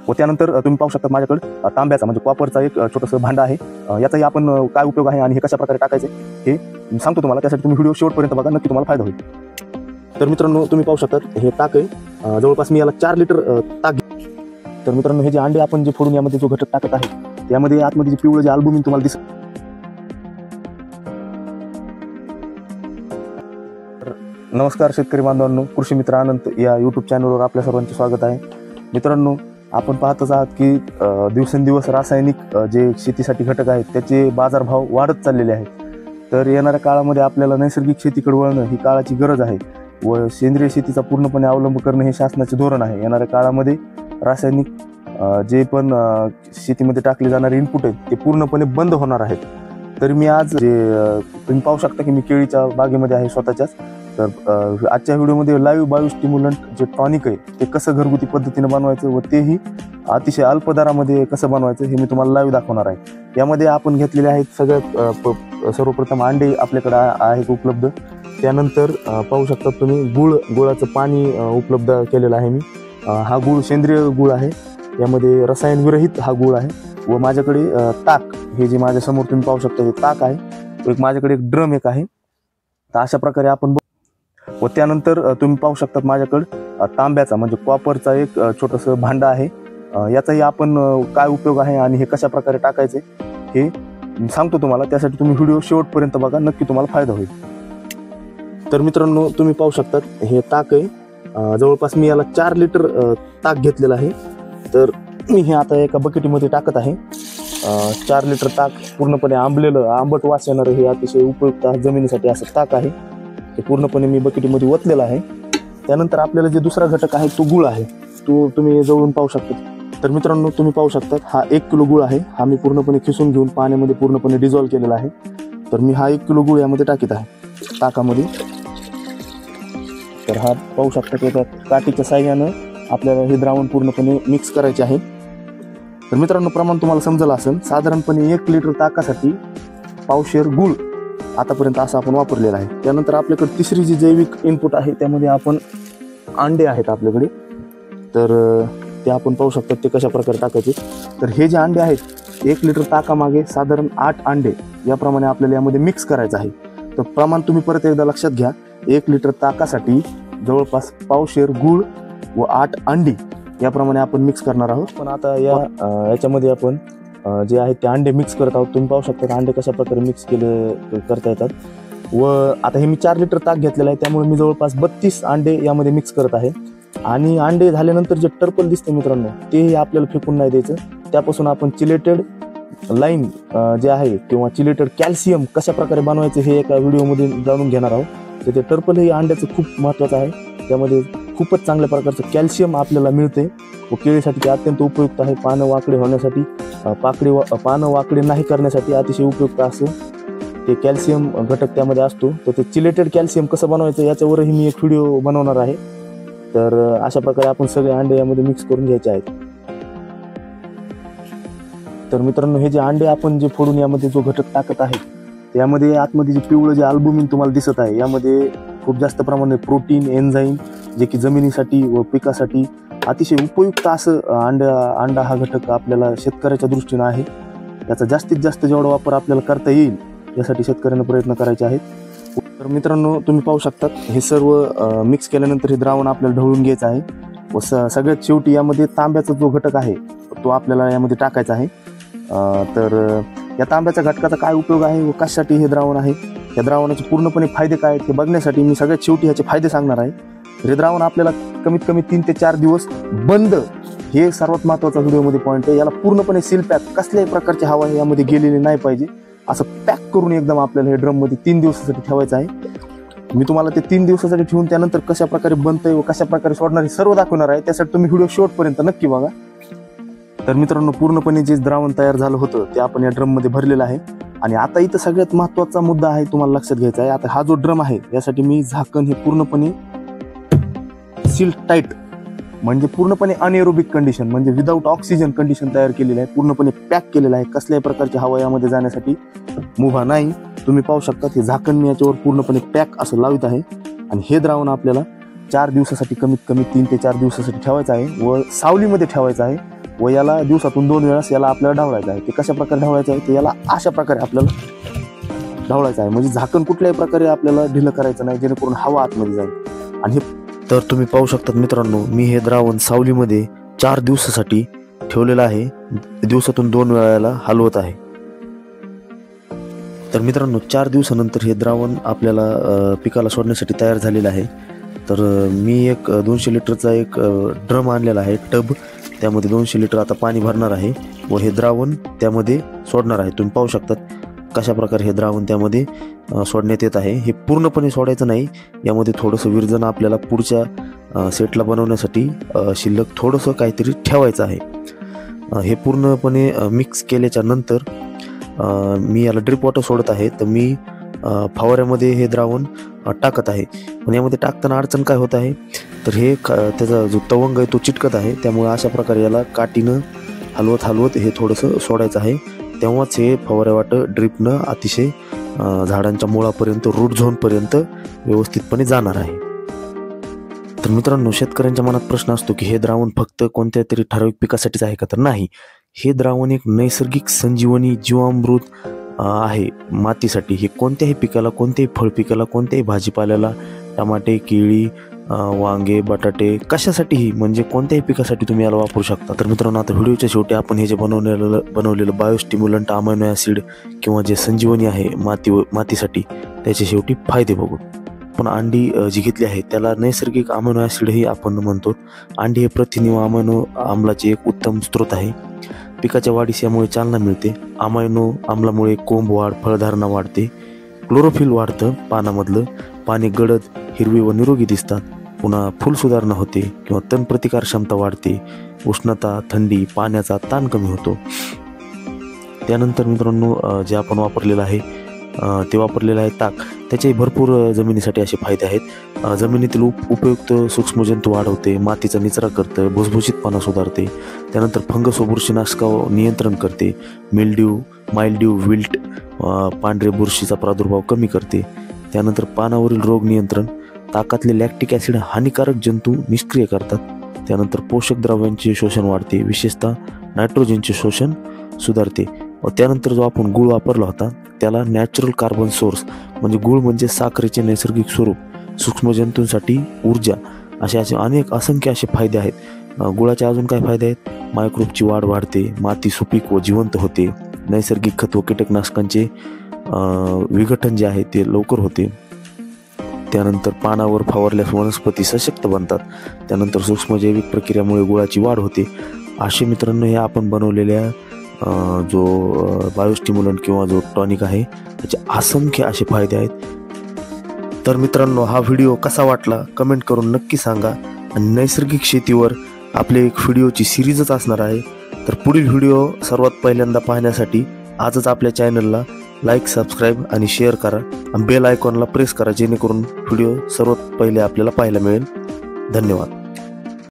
व त्यानंतर तुम्ही पाहू शकता माझ्याकडे तांब्याचा म्हणजे कॉपरचा एक छोटंसं भांडं आहे। याचाही आपण काय उपयोग आहे आणि हे कशा प्रकारे टाकायचे हे सांगतो तुम्हाला, त्यासाठी तुम्ही व्हिडिओ शेवटपर्यंत बघा, नक्की तुम्हाला फायदा होईल। तर मित्रांनो तुम्ही पाहू शकता हे ताक आहे, जवळपास मी याला 4 लिटर ताक। तर मित्रांनो हे जे अंडे आपण जे फोडून यामध्ये जो घटक टाकत आहे त्यामध्ये आतमध्ये जे पिवळं जे अल्बुमिन तुम्हाला दिसत। नमस्कार शेतकरी बांधवांनो, कृषी मित्र आनंद या यूट्यूब चॅनलवर आपल्या सर्वांचे स्वागत आहे। मित्रांनो आपण पाहतच आहात की दिवसेंदिवस रासायनिक जे शेतीसाठी घटक आहेत त्याचे बाजारभाव वाढत चाललेले आहेत। तर येणाऱ्या काळामध्ये आपल्याला नैसर्गिक शेतीकडे वळणं ही काळाची गरज आहे व सेंद्रिय शेतीचा पूर्णपणे अवलंब करणं हे शासनाचे धोरण आहे। येणाऱ्या काळामध्ये रासायनिक जे पण शेतीमध्ये टाकले जाणारे इनपुट आहेत ते पूर्णपणे बंद होणार आहेत। तर मी आज जे तुम्ही पाहू शकता की मी केळीच्या बागेमध्ये आहे स्वतःच्याच। तर आजच्या व्हिडिओमध्ये लाईव्ह बायोस्टिम्युलंट जे टॉनिक आहे ते कसं घरगुती पद्धतीने बनवायचं व तेही अतिशय अल्प दरामध्ये कसं बनवायचं हे मी तुम्हाला लाईव्ह दाखवणार आहे। यामध्ये आपण घेतलेले आहेत सगळ्यात सर्वप्रथम अंडे आपल्याकडे आहेत उपलब्ध। त्यानंतर पाहू शकता तुम्ही गुळाचं पाणी उपलब्ध केलेलं आहे मी। हा गुळ सेंद्रिय गुळ आहे, यामध्ये रसायन विरहित हा गुळ आहे। व माझ्याकडे ताक हे जे माझ्या समोर तुम्ही पाहू शकता हे ताक आहे, एक माझ्याकडे एक ड्रम एक आहे। तर अशा प्रकारे आपण व त्यानंतर तुम्ही पाहू शकता माझ्याकडे तांब्याचा म्हणजे कॉपरचा एक छोटंसं भांडं आहे। याचाही आपण काय उपयोग आहे आणि हे कशा प्रकारे टाकायचे हे सांगतो तुम्हाला, त्यासाठी तुम्ही व्हिडिओ शेवटपर्यंत बघा, नक्की तुम्हाला फायदा होईल। तर मित्रांनो तुम्ही पाहू शकता हे ताक आहे, जवळपास मी याला 4 लिटर ताक घेतलेलं आहे। तर मी हे आता एका बकेटीमध्ये टाकत आहे। 4 लिटर ताक पूर्णपणे आंबट वास येणारं हे अतिशय उपयुक्त जमिनीसाठी असं ताक आहे, ते पूर्णपणे मी बकेटीमध्ये ओतलेलं आहे। त्यानंतर आपल्याला जे दुसरा घटक आहे तो गुळ आहे, तो तुम्ही जवळून पाहू शकता। तर मित्रांनो तुम्ही पाहू शकता हा 1 किलो गुळ आहे, हा मी पूर्णपणे खिसून घेऊन पाण्यामध्ये पूर्णपणे डिझॉल्व केलेला आहे। तर मी हा 1 किलो गुळ यामध्ये टाकीत आहे ताकामध्ये। तर हा पाहू शकता की त्या काठीच्या साह्यानं आपल्याला हे द्रावण पूर्णपणे मिक्स करायचे आहे। तर मित्रांनो प्रमाण तुम्हाला समजलं असेल, साधारणपणे 1 लिटर ताकासाठी पावशेर गुळ आतापर्यंत असं आपण वापरलेलं आहे। त्यानंतर आपल्याकडे तिसरी जी जैविक इनपुट आहे त्यामध्ये आपण अंडे आहेत आपल्याकडे। तर ते आपण पाहू शकता ते कशा प्रकारे टाकायचे। तर हे जे अंडे आहेत 1 लिटर ताकामागे साधारण 8 अंडे याप्रमाणे आपल्याला यामध्ये मिक्स करायचं आहे। तर प्रमाण तुम्ही परत एकदा लक्षात घ्या, 1 लिटर ताकासाठी जवळपास पावशेर गुळ व 8 अंडी याप्रमाणे आपण मिक्स करणार आहोत। पण आता याच्यामध्ये आपण जे आहे ते अंडे मिक्स करत आहोत। तुम्ही पाहू शकता अंडे कशा प्रकारे मिक्स करता येतात। व आता हे मी 4 लिटर ताक घेतलेलं आहे, त्यामुळे मी जवळपास 32 अंडे यामध्ये मिक्स करत आहे। आणि अंडे झाल्यानंतर जे टर्पल दिसते मित्रांनो तेही आपल्याला फेकून नाही द्यायचं, त्यापासून आपण चिलेटेड लाईम जे आहे किंवा चिलेटेड कॅल्शियम कशा प्रकारे बनवायचं हे एका व्हिडिओमध्ये जाणून घेणार आहोत। तर ते टर्पल हे अंड्याचं खूप महत्त्वाचं आहे, त्यामध्ये खूपच चांगल्या प्रकारचं कॅल्शियम आपल्याला मिळते व केळीसाठी ते अत्यंत उपयुक्त आहे। पानं वाकडे होण्यासाठी, पानं वाकडे नाही करण्यासाठी अतिशय उपयुक्त असं ते कॅल्शियम घटक त्यामध्ये असतो। तर ते चिलेटेड कॅल्शियम कसं बनवायचं याच्यावरही मी एक व्हिडिओ बनवणार आहे। तर अशा प्रकारे आपण सगळे अंडे यामध्ये मिक्स करून घ्यायचे आहेत। तर मित्रांनो हे जे अंडे आपण जे फोडून यामध्ये जो घटक टाकत आहे त्यामध्ये आतमध्ये जे पिवळं जे अल्बुमिन तुम्हाला दिसत आहे यामध्ये खूप जास्त प्रमाणात प्रोटीन एन्झाईम जे की जमिनीसाठी व पिकासाठी अतिशय उपयुक्त असं अंडा हा घटक आपल्याला शेतकऱ्याच्या दृष्टीनं आहे। याचा जास्तीत जास्त जेवढा वापर आपल्याला करता येईल यासाठी शेतकऱ्यांना प्रयत्न करायचे आहेत। तर मित्रांनो तुम्ही पाहू शकता हे सर्व मिक्स केल्यानंतर हे द्रावण आपल्याला ढवळून घ्यायचं आहे व सगळ्यात शेवटी यामध्ये तांब्याचा जो घटक आहे तो आपल्याला यामध्ये टाकायचा आहे। तर या तांब्याच्या घटकाचा काय उपयोग आहे व कशासाठी हे द्रावण आहे, या द्रावणाचे पूर्णपणे फायदे काय आहेत हे बघण्यासाठी मी सगळ्यात शेवटी याचे फायदे सांगणार आहे। हे द्रावण आपल्याला कमीत कमी 3 ते 4 दिवस बंद, हे सर्वात महत्त्वाचा व्हिडिओमध्ये पॉईंट आहे। याला पूर्णपणे सील पॅक, कसल्याही प्रकारची हवा यामध्ये गेलेली नाही पाहिजे असं पॅक करून एकदम आपल्याला हे ड्रममध्ये 3 दिवसासाठी ठेवायचं आहे। मी तुम्हाला ते 3 दिवसासाठी ठेवून त्यानंतर कशा प्रकारे बनतंय व कशा प्रकारे सोडणार हे सर्व दाखवणार आहे, त्यासाठी तुम्ही व्हिडिओ शेवटपर्यंत नक्की बघा। तर मित्रांनो पूर्णपणे जे द्रावण तयार झालं होतं ते आपण या ड्रममध्ये भरलेलं आहे। आणि आता इथं सगळ्यात महत्त्वाचा मुद्दा आहे तुम्हाला लक्षात घ्यायचा आहे। आता हा जो ड्रम आहे यासाठी मी झाकण हे पूर्णपणे सील टाईट म्हणजे पूर्णपणे अनएरोबिक कंडिशन म्हणजे विदाऊट ऑक्सिजन कंडिशन तयार केलेलं आहे, पूर्णपणे पॅक केलेलं आहे। कसल्याही प्रकारची हवा यामध्ये जाण्यासाठी मुभा नाही। तुम्ही पाहू शकता हे झाकण मी याच्यावर पूर्णपणे पॅक असं लावित आहे। आणि हे द्रावण आपल्याला 4 दिवसासाठी कमीत कमी 3 ते 4 दिवसासाठी ठेवायचं आहे व सावलीमध्ये ठेवायचं आहे व याला दिवसातून 2 वेळास याला आपल्याला ढवळायचं आहे. ते कशा प्रकारे ढवळायचं आहे ते याला अशा प्रकारे आपल्याला ढवळायचं आहे. म्हणजे झाकण कुठल्याही प्रकारे आपल्याला ढिलं करायचं नाही, जेणेकरून हवा आतमध्ये जाईल. आणि हे तर तुम्ही पाहू शकतात मित्रांनो, मी हे द्रावण सावलीमध्ये 4 दिवसासाठी ठेवलेलं आहे. दिवसातून 2 वेळाला हलवत आहे. तर मित्रांनो 4 दिवसानंतर हे द्रावण आपल्याला पिकाला सोडण्यासाठी तयार झालेलं आहे. तर मी एक 200 लिटरचा एक ड्रम आणलेला आहे, टब. त्यामध्ये 200 लिटर आता पाणी भरणार आहे व हे द्रावण त्यामध्ये सोडणार आहे. तुम्ही पाहू शकतात कशा प्रकारे हे द्रावण त्यामध्ये सोडण्यात येत आहे. हे पूर्णपणे सोडायचं नाही, यामध्ये थोडंसं विरजण आपल्याला पुढच्या सेटला बनवण्यासाठी शिल्लक थोडंसं काहीतरी ठेवायचं आहे. हे पूर्णपणे मिक्स केल्याच्या नंतर मी याला ड्रिप वॉटर सोडत आहे. तर मी फवाऱ्यामध्ये हे द्रावण टाकत आहे. पण यामध्ये टाकताना अडचण काय होत आहे, तर हे त्याचा जो तवंग आहे तो चिटकत आहे. त्यामुळे अशा प्रकारे याला काठीनं हलवत हे थोडंसं सोडायचं आहे. तेव्हाच हे फवाऱ्यावाट ड्रिपनं अतिशय झाडांच्या मुळापर्यंत, रूट झोनपर्यंत व्यवस्थितपणे जाणार आहे. तर मित्रांनो, शेतकऱ्यांच्या मनात प्रश्न असतो की हे द्रावण फक्त कोणत्या तरी ठराविक पिकासाठीच आहे का? तर नाही, हे द्रावण एक नैसर्गिक संजीवनी जीवामृत आहे मातीसाठी. हे कोणत्याही पिकाला, कोणत्याही फळ पिकाला, कोणत्याही भाजीपाल्याला, टमाटे, केळी, वांगे, बटाटे, कशासाठीही, म्हणजे कोणत्याही पिकासाठी तुम्ही याला वापरू शकता. तर मित्रांनो, आता व्हिडिओच्या शेवटी आपण हे जे बनवलेलं बायोस्टिम्युलंट अमायनो ॲसिड किंवा जे संजीवनी आहे मातीसाठी, त्याच्या शेवटी फायदे बघू. पण अंडी जी घेतली आहे त्याला नैसर्गिक अमायनो ॲसिडही आपण म्हणतो. अंडी हे प्रथिने व अमायनो आम्लाचे एक उत्तम स्रोत आहे. पिकाच्या वाढीस यामुळे चालना मिळते. अमायनो आम्लामुळे कोंब वाढ, फळधारणा वाढते, क्लोरोफिल वाढतं पानामधलं, पाने गडद, हिरवी व निरोगी दिसतात. पुन्हा फुल सुधारणा होते किंवा तण प्रतिकार क्षमता वाढते. उष्णता, थंडी, पाण्याचा ताण कमी होतो. त्यानंतर मित्रांनो, जे आपण वापरलेलं आहे ते वापरलेलं आहे ताक. त्याचेही भरपूर जमिनीसाठी असे फायदे आहेत. जमिनीतील उपयुक्त सूक्ष्मजंतू वाढवते, मातीचा निचरा करतं, भुसभुशीतपणा सुधारते. त्यानंतर फंगस व बुरशीनाशकावर नियंत्रण करते. माइल्ड्यू, विल्ट, पांढरे बुरशीचा प्रादुर्भाव कमी करते. त्यानंतर पानावरील रोग नियंत्रण. ताकातले लॅक्टिक ॲसिड हानिकारक जंतू निष्क्रिय करतात. त्यानंतर पोषक द्रव्यांचे शोषण वाढते, विशेषतः नायट्रोजनचे शोषण सुधारते. व त्यानंतर जो आपण गूळ वापरला होता त्याला नॅचरल कार्बन सोर्स, म्हणजे गूळ म्हणजे साखरेचे नैसर्गिक स्वरूप, सूक्ष्मजंतूंसाठी ऊर्जा, असे असंख्य असे फायदे आहेत. गुळाचे अजून काय फायदे आहेत? मायक्रोबची वाढ वाढते, माती सुपीक व जिवंत होते, नैसर्गिक खत व कीटकनाशकांचे विघटन जे आहे ते लवकर होते. त्यानंतर पानावर फवारल्यास वनस्पती सशक्त बनतात. त्यानंतर सूक्ष्म जैविक प्रक्रियामुळे गुळाची वाढ होते. असे मित्रांनो हे आपण बनवलेल्या जो बायोस्टिम्युलंट किंवा जो टॉनिक आहे त्याचे असंख्य असे फायदे आहेत. तर मित्रांनो, हा व्हिडिओ कसा वाटला कमेंट करून नक्की सांगा. आणि नैसर्गिक शेतीवर आपले एक व्हिडिओची सिरीजच असणार आहे. तर पुढील व्हिडिओ सर्वात पहिल्यांदा पाहण्यासाठी आजच आपल्या चॅनलला लाईक, सबस्क्राईब आणि शेअर करा आणि बेल आयकॉनला प्रेस करा, जेणेकरून व्हिडिओ सर्वात पहिले आपल्याला पाहायला मिळेल. धन्यवाद.